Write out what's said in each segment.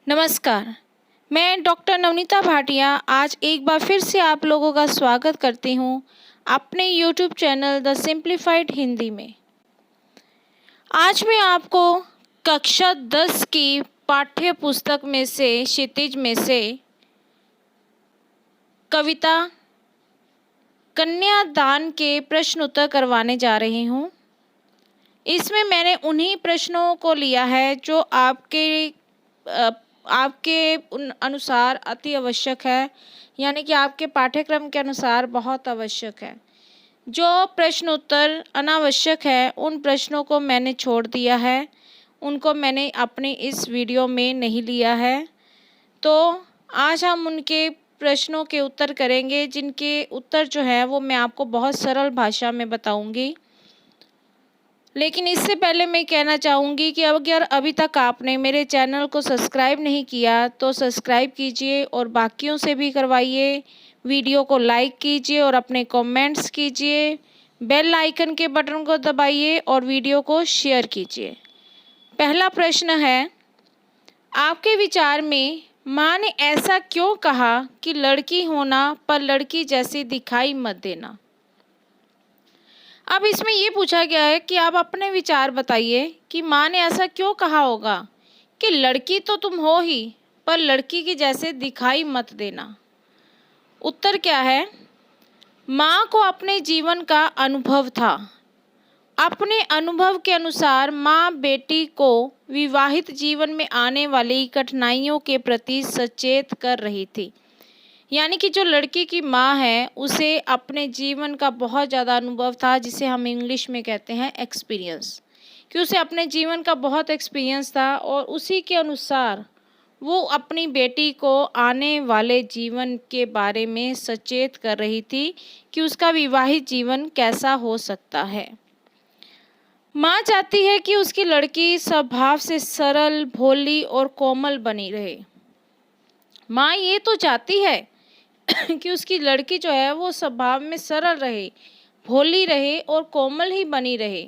नमस्कार। मैं डॉक्टर नवनीता भाटिया आज एक बार फिर से आप लोगों का स्वागत करती हूँ अपने YouTube channel the simplified Hindi में। आज मैं आपको कक्षा 10 की पाठ्य पुस्तक में से क्षितिज में से कविता कन्यादान के प्रश्न उत्तर करवाने जा रही हूँ। इसमें मैंने उन्हीं प्रश्नों को लिया है जो आपके अनुसार अति आवश्यक है, यानी कि आपके पाठ्यक्रम के अनुसार बहुत आवश्यक है। जो प्रश्न उत्तर अनावश्यक है उन प्रश्नों को मैंने छोड़ दिया है, उनको मैंने अपनी इस वीडियो में नहीं लिया है। तो आज हम उनके प्रश्नों के उत्तर करेंगे, जिनके उत्तर जो है वो मैं आपको बहुत सरल भाषा में बताऊंगी। लेकिन इससे पहले मैं कहना चाहूँगी कि अगर अभी तक आपने मेरे चैनल को सब्सक्राइब नहीं किया तो सब्सक्राइब कीजिए और बाकियों से भी करवाइए। वीडियो को लाइक कीजिए और अपने कमेंट्स कीजिए। बेल आइकन के बटन को दबाइए और वीडियो को शेयर कीजिए। पहला प्रश्न है, आपके विचार में माँ ने ऐसा क्यों कहा कि लड़की होना पर लड़की जैसी दिखाई मत देना। अब इसमें ये पूछा गया है कि आप अपने विचार बताइए कि माँ ने ऐसा क्यों कहा होगा कि लड़की तो तुम हो ही पर लड़की की जैसे दिखाई मत देना। उत्तर क्या है? माँ को अपने जीवन का अनुभव था। अपने अनुभव के अनुसार माँ बेटी को विवाहित जीवन में आने वाली कठिनाइयों के प्रति सचेत कर रही थी। यानी कि जो लड़की की माँ है उसे अपने जीवन का बहुत ज़्यादा अनुभव था, जिसे हम इंग्लिश में कहते हैं एक्सपीरियंस, कि उसे अपने जीवन का बहुत एक्सपीरियंस था और उसी के अनुसार वो अपनी बेटी को आने वाले जीवन के बारे में सचेत कर रही थी कि उसका विवाहित जीवन कैसा हो सकता है। माँ चाहती है कि उसकी लड़की स्वभाव से सरल, भोली और कोमल बनी रहे। माँ ये तो चाहती है कि उसकी लड़की जो है वो स्वभाव में सरल रहे, भोली रहे और कोमल ही बनी रहे।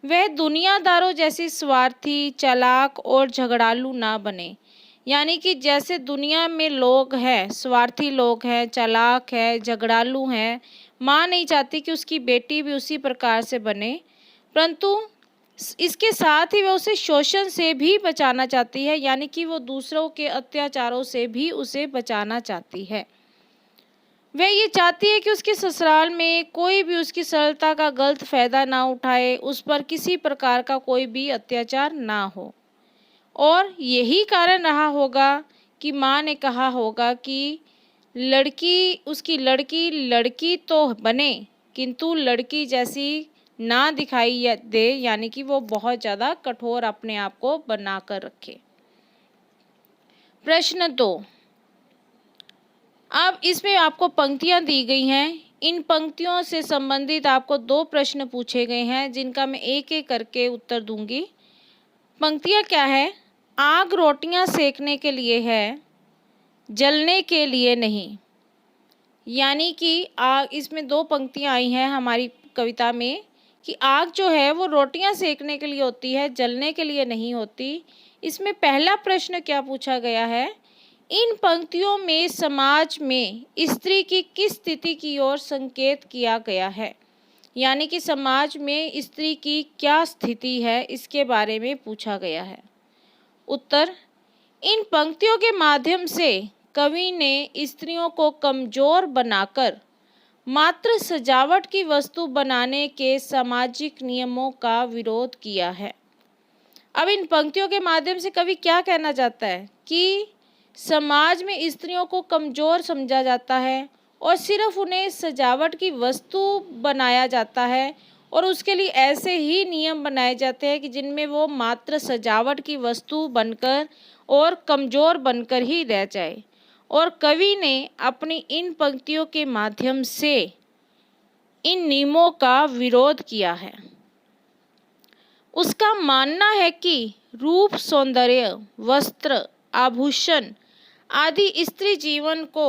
वह दुनियादारों जैसी स्वार्थी, चालाक और झगड़ालू ना बने। यानी कि जैसे दुनिया में लोग हैं, स्वार्थी लोग हैं, चालाक है, झगड़ालू हैं, माँ नहीं चाहती कि उसकी बेटी भी उसी प्रकार से बने, परंतु इसके साथ ही वह उसे शोषण से भी बचाना चाहती है। यानी कि वो दूसरों के अत्याचारों से भी उसे बचाना चाहती है। वह ये चाहती है कि उसके ससुराल में कोई भी उसकी सरलता का गलत फायदा ना उठाए, उस पर किसी प्रकार का कोई भी अत्याचार ना हो। और यही कारण रहा होगा कि माँ ने कहा होगा कि उसकी लड़की तो बने किंतु लड़की जैसी ना दिखाई दे, यानी कि वो बहुत ज़्यादा कठोर अपने आप को बना कर रखे। प्रश्न 2। अब इसमें आपको पंक्तियां दी गई हैं। इन पंक्तियों से संबंधित आपको 2 प्रश्न पूछे गए हैं, जिनका मैं एक एक करके उत्तर दूंगी। पंक्तियां क्या है? आग रोटियां सेकने के लिए है, जलने के लिए नहीं। यानी कि आग, इसमें 2 पंक्तियां आई हैं हमारी कविता में कि आग जो है वो रोटियां सेकने के लिए होती है, जलने के लिए नहीं होती। इसमें पहला प्रश्न क्या पूछा गया है? इन पंक्तियों में समाज में स्त्री की किस स्थिति की ओर संकेत किया गया है। यानी कि समाज में स्त्री की क्या स्थिति है, इसके बारे में पूछा गया है। उत्तर, इन पंक्तियों के माध्यम से कवि ने स्त्रियों को कमजोर बनाकर मात्र सजावट की वस्तु बनाने के सामाजिक नियमों का विरोध किया है। अब इन पंक्तियों के माध्यम से कवि क्या कहना चाहता है कि समाज में स्त्रियों को कमज़ोर समझा जाता है और सिर्फ उन्हें सजावट की वस्तु बनाया जाता है, और उसके लिए ऐसे ही नियम बनाए जाते हैं कि जिनमें वो मात्र सजावट की वस्तु बनकर और कमज़ोर बनकर ही रह जाए। और कवि ने अपनी इन पंक्तियों के माध्यम से इन नियमों का विरोध किया है। उसका मानना है कि रूप, सौंदर्य, वस्त्र, आभूषण आदि स्त्री जीवन को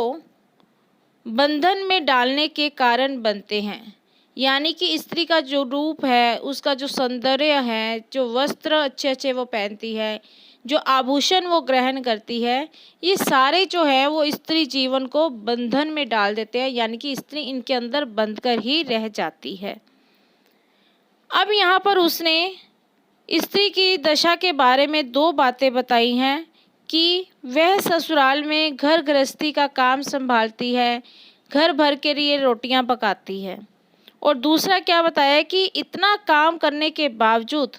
बंधन में डालने के कारण बनते हैं। यानी कि स्त्री का जो रूप है, उसका जो सौंदर्य है, जो वस्त्र अच्छे अच्छे वो पहनती है, जो आभूषण वो ग्रहण करती है, ये सारे जो है वो स्त्री जीवन को बंधन में डाल देते हैं, यानी कि स्त्री इनके अंदर बंध कर ही रह जाती है। अब यहाँ पर उसने स्त्री की दशा के बारे में 2 बातें बताई हैं कि वह ससुराल में घर गृहस्थी का काम संभालती है, घर भर के लिए रोटियां पकाती है। और दूसरा क्या बताया कि इतना काम करने के बावजूद,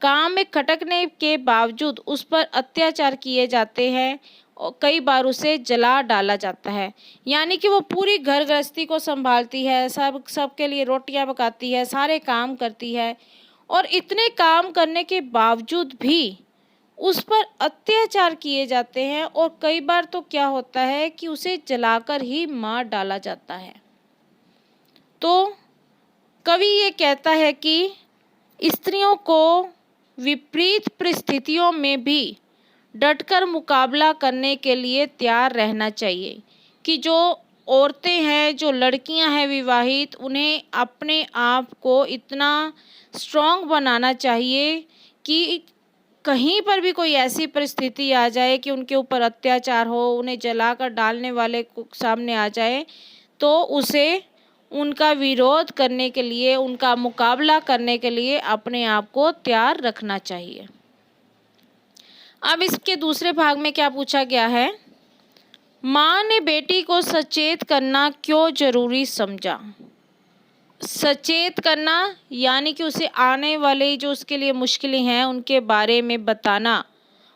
काम में खटकने के बावजूद उस पर अत्याचार किए जाते हैं और कई बार उसे जला डाला जाता है। यानी कि वो पूरी घर गृहस्थी को संभालती है, सबके लिए रोटियां पकाती है, सारे काम करती है, और इतने काम करने के बावजूद भी उस पर अत्याचार किए जाते हैं और कई बार तो क्या होता है कि उसे जलाकर ही मार डाला जाता है। तो कवि ये कहता है कि स्त्रियों को विपरीत परिस्थितियों में भी डटकर मुकाबला करने के लिए तैयार रहना चाहिए, कि जो औरतें हैं, जो लड़कियां हैं विवाहित, उन्हें अपने आप को इतना स्ट्रॉन्ग बनाना चाहिए कि कहीं पर भी कोई ऐसी परिस्थिति आ जाए कि उनके ऊपर अत्याचार हो, उन्हें जलाकर डालने वाले सामने आ जाए, तो उसे उनका विरोध करने के लिए, उनका मुकाबला करने के लिए अपने आप को तैयार रखना चाहिए। अब इसके दूसरे भाग में क्या पूछा गया है, माँ ने बेटी को सचेत करना क्यों जरूरी समझा। सचेत करना यानी कि उसे आने वाले जो उसके लिए मुश्किलें हैं उनके बारे में बताना,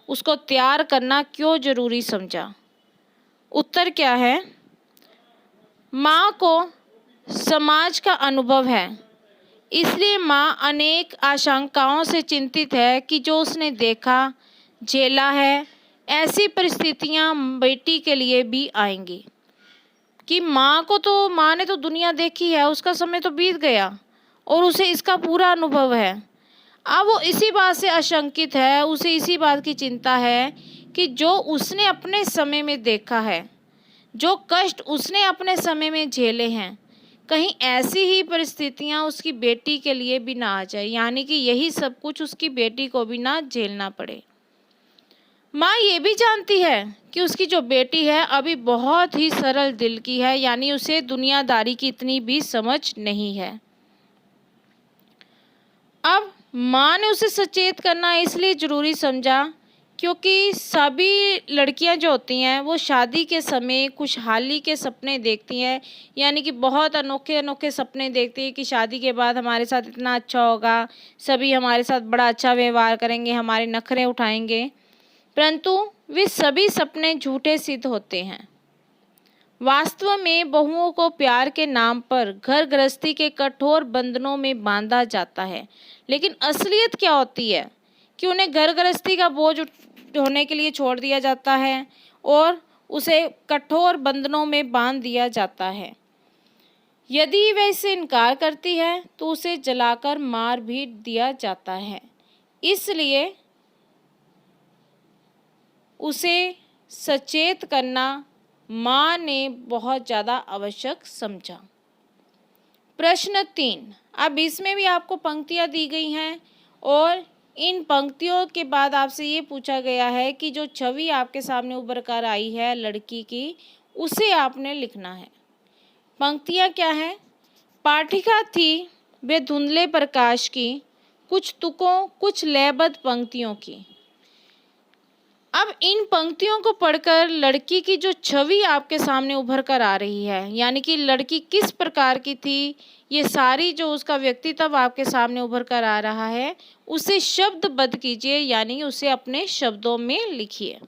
उसको तैयार करना क्यों जरूरी समझा। उत्तर क्या है, माँ को समाज का अनुभव है, इसलिए माँ अनेक आशंकाओं से चिंतित है कि जो उसने देखा झेला है, ऐसी परिस्थितियाँ बेटी के लिए भी आएंगी। कि माँ ने तो दुनिया देखी है, उसका समय तो बीत गया और उसे इसका पूरा अनुभव है। अब वो इसी बात से आशंकित है, उसे इसी बात की चिंता है कि जो उसने अपने समय में देखा है, जो कष्ट उसने अपने समय में झेले हैं, कहीं ऐसी ही परिस्थितियाँ उसकी बेटी के लिए भी ना आ जाए, यानी कि यही सब कुछ उसकी बेटी को भी ना झेलना पड़े। माँ ये भी जानती है कि उसकी जो बेटी है अभी बहुत ही सरल दिल की है, यानी उसे दुनियादारी की इतनी भी समझ नहीं है। अब माँ ने उसे सचेत करना इसलिए ज़रूरी समझा क्योंकि सभी लड़कियां जो होती हैं वो शादी के समय खुशहाली के सपने देखती हैं, यानी कि बहुत अनोखे अनोखे सपने देखती हैं कि शादी के बाद हमारे साथ इतना अच्छा होगा, सभी हमारे साथ बड़ा अच्छा व्यवहार करेंगे, हमारे नखरे उठाएंगे। परंतु वे सभी सपने झूठे सिद्ध होते हैं। वास्तव में बहुओं को प्यार के नाम पर घर गृहस्थी के कठोर बंधनों में बांधा जाता है, लेकिन असलियत क्या होती है कि उन्हें घर गृहस्थी का बोझ ढोने के लिए छोड़ दिया जाता है और उसे कठोर बंधनों में बांध दिया जाता है। यदि वह इससे इनकार करती है तो उसे जलाकर मार भी दिया जाता है। इसलिए उसे सचेत करना माँ ने बहुत ज़्यादा आवश्यक समझा। प्रश्न 3, अब इसमें भी आपको पंक्तियाँ दी गई हैं और इन पंक्तियों के बाद आपसे ये पूछा गया है कि जो छवि आपके सामने उभर कर आई है लड़की की, उसे आपने लिखना है। पंक्तियाँ क्या हैं? पाठिका थी वे धुंधले प्रकाश की, कुछ तुकों कुछ लयबद्ध पंक्तियों की। अब इन पंक्तियों को पढ़कर लड़की की जो छवि आपके सामने उभर कर आ रही है, यानी कि लड़की किस प्रकार की थी, ये सारी जो उसका व्यक्तित्व आपके सामने उभर कर आ रहा है, उसे शब्दबद्ध कीजिए, यानी उसे अपने शब्दों में लिखिए।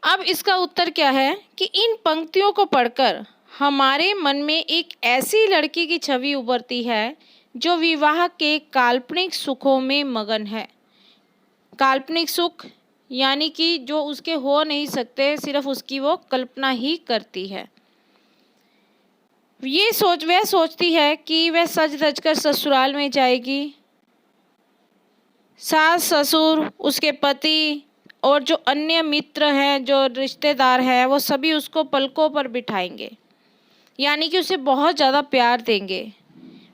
अब इसका उत्तर क्या है कि इन पंक्तियों को पढ़कर हमारे मन में एक ऐसी लड़की की छवि उभरती है जो विवाह के काल्पनिक सुखों में मगन है। काल्पनिक सुख यानी कि जो उसके हो नहीं सकते, सिर्फ उसकी वो कल्पना ही करती है। वह सोचती है कि वह सज धज कर ससुराल में जाएगी, सास ससुर उसके पति और जो अन्य मित्र हैं, जो रिश्तेदार हैं, वो सभी उसको पलकों पर बिठाएंगे, यानी कि उसे बहुत ज़्यादा प्यार देंगे।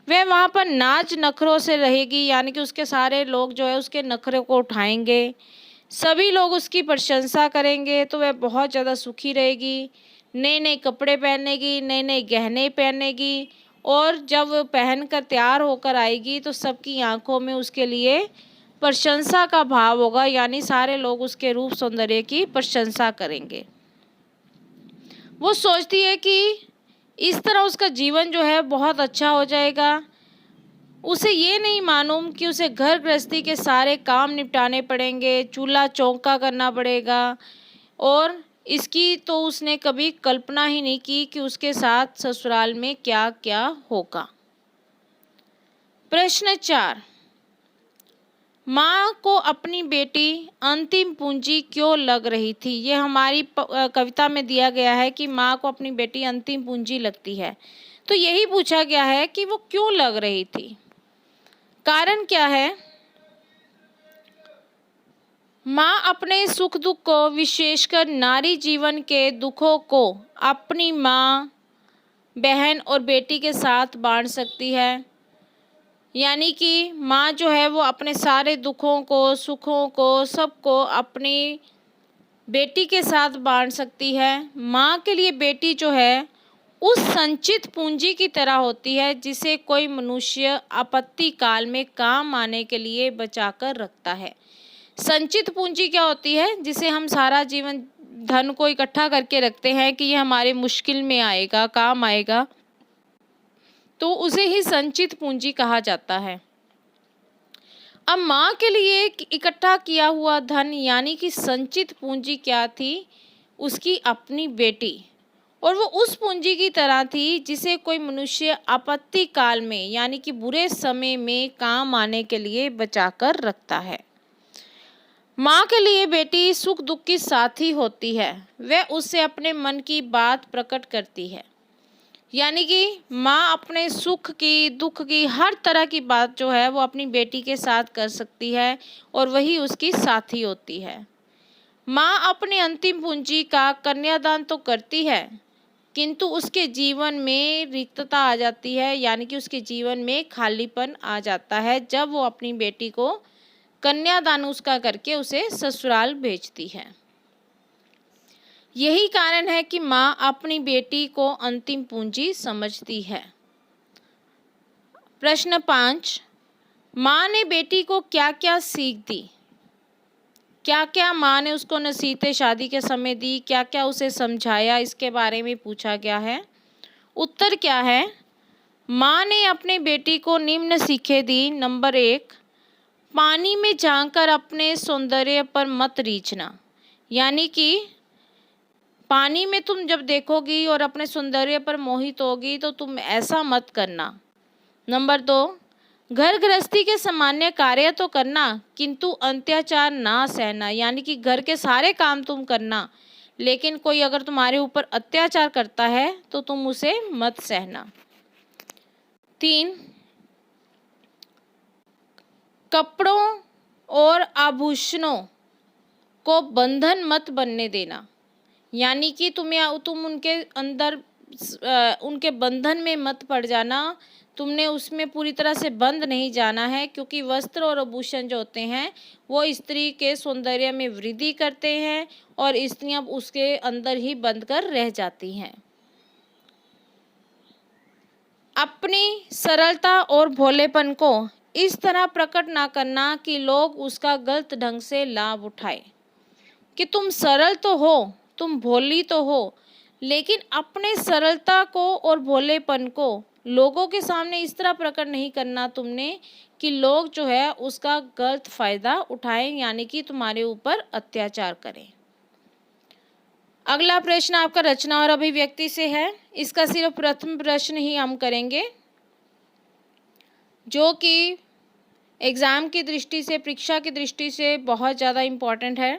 वह वहाँ पर नाज नखरों से रहेगी, यानी कि उसके सारे लोग जो है उसके नखरे को उठाएंगे, सभी लोग उसकी प्रशंसा करेंगे, तो वह बहुत ज़्यादा सुखी रहेगी। नए नए कपड़े पहनेगी, नए नए गहने पहनेगी, और जब वो पहन कर तैयार होकर आएगी तो सबकी आंखों में उसके लिए प्रशंसा का भाव होगा, यानी सारे लोग उसके रूप सौंदर्य की प्रशंसा करेंगे। वो सोचती है कि इस तरह उसका जीवन जो है बहुत अच्छा हो जाएगा। उसे ये नहीं मालूम कि उसे घर गृहस्थी के सारे काम निपटाने पड़ेंगे, चूल्हा चौका करना पड़ेगा, और इसकी तो उसने कभी कल्पना ही नहीं की कि उसके साथ ससुराल में क्या क्या होगा। प्रश्न 4, माँ को अपनी बेटी अंतिम पूंजी क्यों लग रही थी? ये हमारी कविता में दिया गया है कि माँ को अपनी बेटी अंतिम पूंजी लगती है, तो यही पूछा गया है कि वो क्यों लग रही थी, कारण क्या है? माँ अपने सुख दुख को, विशेषकर नारी जीवन के दुखों को, अपनी माँ, बहन और बेटी के साथ बांट सकती है। यानी कि माँ जो है वो अपने सारे दुखों को, सुखों को, सबको अपनी बेटी के साथ बांट सकती है। माँ के लिए बेटी जो है उस संचित पूंजी की तरह होती है जिसे कोई मनुष्य आपत्ति काल में काम आने के लिए बचाकर रखता है। संचित पूंजी क्या होती है? जिसे हम सारा जीवन धन को इकट्ठा करके रखते हैं कि ये हमारे मुश्किल में आएगा, काम आएगा, तो उसे ही संचित पूंजी कहा जाता है। अब माँ के लिए इकट्ठा किया हुआ धन यानी कि संचित पूंजी क्या थी? उसकी अपनी बेटी, और वो उस पूंजी की तरह थी जिसे कोई मनुष्य आपत्ति काल में यानी कि बुरे समय में काम आने के लिए बचाकर रखता है। माँ के लिए बेटी सुख दुख की साथी होती है, वह उससे अपने मन की बात प्रकट करती है। यानी कि माँ अपने सुख की, दुख की, हर तरह की बात जो है वो अपनी बेटी के साथ कर सकती है, और वही उसकी साथी होती है। माँ अपनी अंतिम पूंजी का कन्यादान तो करती है, किंतु उसके जीवन में रिक्तता आ जाती है, यानी कि उसके जीवन में खालीपन आ जाता है जब वो अपनी बेटी को कन्यादान उसका करके उसे ससुराल भेजती है। यही कारण है कि माँ अपनी बेटी को अंतिम पूंजी समझती है। प्रश्न 5, माँ ने बेटी को क्या क्या सीख दी? क्या क्या माँ ने उसको नसीहतें शादी के समय दी, क्या क्या उसे समझाया, इसके बारे में पूछा गया है। उत्तर क्या है? माँ ने अपने बेटी को निम्न सीखें दी। नंबर 1, पानी में झांककर अपने सौंदर्य पर मत रीझना, यानी कि पानी में तुम जब देखोगी और अपने सौंदर्य पर मोहित होगी तो तुम ऐसा मत करना। नंबर 2, घर गृहस्थी के सामान्य कार्य तो करना, किंतु अत्याचार ना सहना, यानी कि घर के सारे काम तुम करना, लेकिन कोई अगर तुम्हारे ऊपर अत्याचार करता है तो तुम उसे मत सहना। 3, कपड़ों और आभूषणों को बंधन मत बनने देना, यानी कि तुम उनके अंदर उनके बंधन में मत पड़ जाना, तुमने उसमें पूरी तरह से बंद नहीं जाना है, क्योंकि वस्त्र और आभूषण जो होते हैं वो स्त्री के सौंदर्य में वृद्धि करते हैं और स्त्रियां उसके अंदर ही बंद कर रह जाती हैं। अपनी सरलता और भोलेपन को इस तरह प्रकट ना करना कि लोग उसका गलत ढंग से लाभ उठाए, कि तुम सरल तो हो, तुम भोली तो हो, लेकिन अपने सरलता को और भोलेपन को लोगों के सामने इस तरह प्रकट नहीं करना तुमने कि लोग जो है उसका गलत फायदा उठाएं, यानी कि तुम्हारे ऊपर अत्याचार करें। अगला प्रश्न आपका रचना और अभिव्यक्ति से है। इसका सिर्फ प्रथम प्रश्न ही हम करेंगे, जो कि एग्जाम की दृष्टि से, परीक्षा की दृष्टि से बहुत ज़्यादा इम्पोर्टेंट है।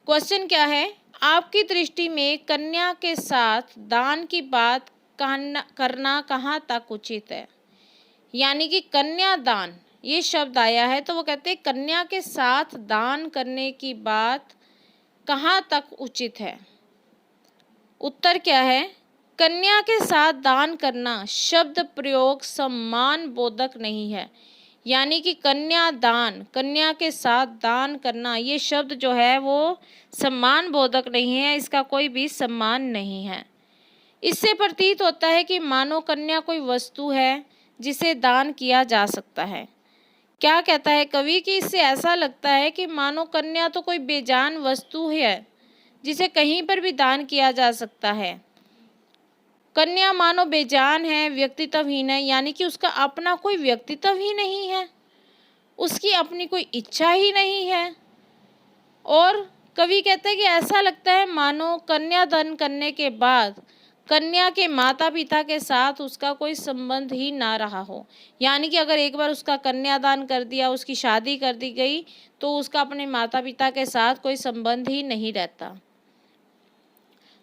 क्वेश्चन क्या है? आपकी दृष्टि में कन्या के साथ दान की बात करना कहाँ तक उचित है? यानी कि कन्यादान ये शब्द आया है, तो वो कहते हैं कन्या के साथ दान करने की बात कहाँ तक उचित है। उत्तर क्या है? कन्या के साथ दान करना शब्द प्रयोग सम्मान बोधक नहीं है। यानी कि कन्यादान, कन्या के साथ दान करना, ये शब्द जो है वो सम्मान बोधक नहीं है, इसका कोई भी सम्मान नहीं है। इससे प्रतीत होता है कि मानो कन्या कोई वस्तु है जिसे दान किया जा सकता है। क्या कहता है कवि कि इससे ऐसा लगता है कि मानो कन्या तो कोई बेजान वस्तु है जिसे कहीं पर भी दान किया जा सकता है। कन्या मानो बेजान है, व्यक्तित्वहीन है, यानी कि उसका अपना कोई व्यक्तित्व ही नहीं है, उसकी अपनी कोई इच्छा ही नहीं है। और कवि कहते हैं कि ऐसा लगता है मानो कन्यादान करने के बाद कन्या के माता पिता के साथ उसका कोई संबंध ही ना रहा हो। यानी कि अगर एक बार उसका कन्यादान कर दिया, उसकी शादी कर दी गई, तो उसका अपने माता पिता के साथ कोई संबंध ही नहीं रहता।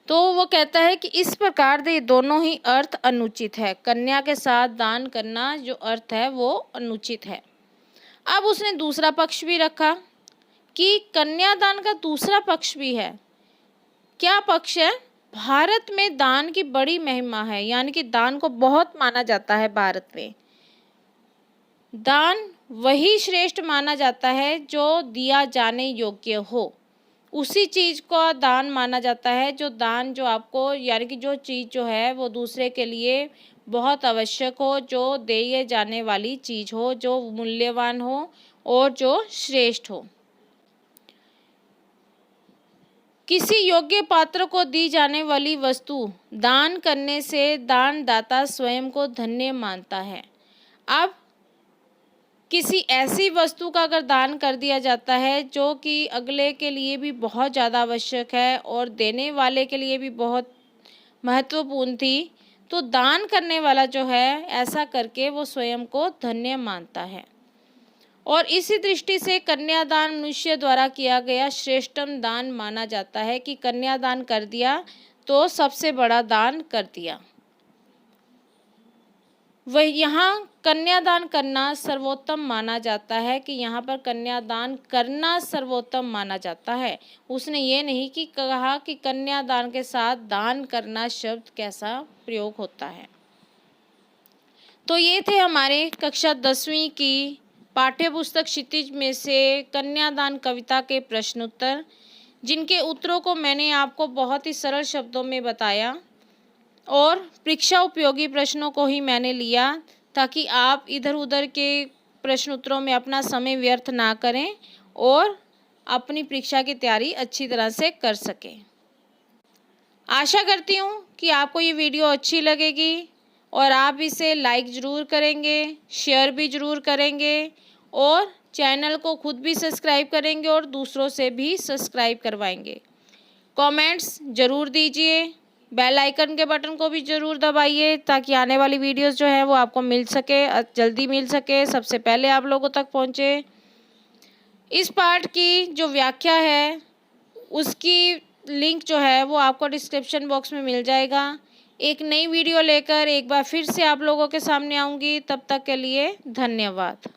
तो वो कहता है कि इस प्रकार ये दोनों ही अर्थ अनुचित है। कन्या के साथ दान करना जो अर्थ है वो अनुचित है। अब उसने दूसरा पक्ष भी रखा कि कन्यादान का दूसरा पक्ष भी है। क्या पक्ष है? भारत में दान की बड़ी महिमा है, यानी कि दान को बहुत माना जाता है। भारत में दान वही श्रेष्ठ माना जाता है जो दिया जाने योग्य हो। उसी चीज़ को दान माना जाता है जो दान जो आपको, यानी कि जो चीज़ जो है वो दूसरे के लिए बहुत आवश्यक हो, जो दिए जाने वाली चीज़ हो, जो मूल्यवान हो और जो श्रेष्ठ हो। किसी योग्य पात्र को दी जाने वाली वस्तु दान करने से दानदाता स्वयं को धन्य मानता है। अब किसी ऐसी वस्तु का अगर दान कर दिया जाता है जो कि अगले के लिए भी बहुत ज़्यादा आवश्यक है और देने वाले के लिए भी बहुत महत्वपूर्ण थी, तो दान करने वाला जो है ऐसा करके वो स्वयं को धन्य मानता है। और इसी दृष्टि से कन्यादान मनुष्य द्वारा किया गया श्रेष्ठतम दान माना जाता है कि कन्यादान कर दिया तो सबसे बड़ा दान कर दिया। वह यहाँ कन्यादान करना सर्वोत्तम माना जाता है कि यहाँ पर कन्यादान करना सर्वोत्तम माना जाता है। उसने ये नहीं कि कहा कि कन्यादान के साथ दान करना शब्द कैसा प्रयोग होता है। तो ये थे हमारे कक्षा 10वीं की पाठ्य पुस्तक क्षितिज में से कन्यादान कविता के प्रश्न उत्तर, जिनके उत्तरों को मैंने आपको बहुत ही सरल शब्दों में बताया और परीक्षा उपयोगी प्रश्नों को ही मैंने लिया ताकि आप इधर उधर के प्रश्न उत्तरों में अपना समय व्यर्थ ना करें और अपनी परीक्षा की तैयारी अच्छी तरह से कर सकें। आशा करती हूँ कि आपको ये वीडियो अच्छी लगेगी और आप इसे लाइक ज़रूर करेंगे, शेयर भी ज़रूर करेंगे और चैनल को खुद भी सब्सक्राइब करेंगे और दूसरों से भी सब्सक्राइब करवाएंगे। कमेंट्स ज़रूर दीजिए, बेल आइकन के बटन को भी ज़रूर दबाइए ताकि आने वाली वीडियोस जो है वो आपको मिल सके, जल्दी मिल सके, सबसे पहले आप लोगों तक पहुँचे। इस पाठ की जो व्याख्या है उसकी लिंक जो है वो आपको डिस्क्रिप्शन बॉक्स में मिल जाएगा। एक नई वीडियो लेकर एक बार फिर से आप लोगों के सामने आऊँगी। तब तक के लिए धन्यवाद।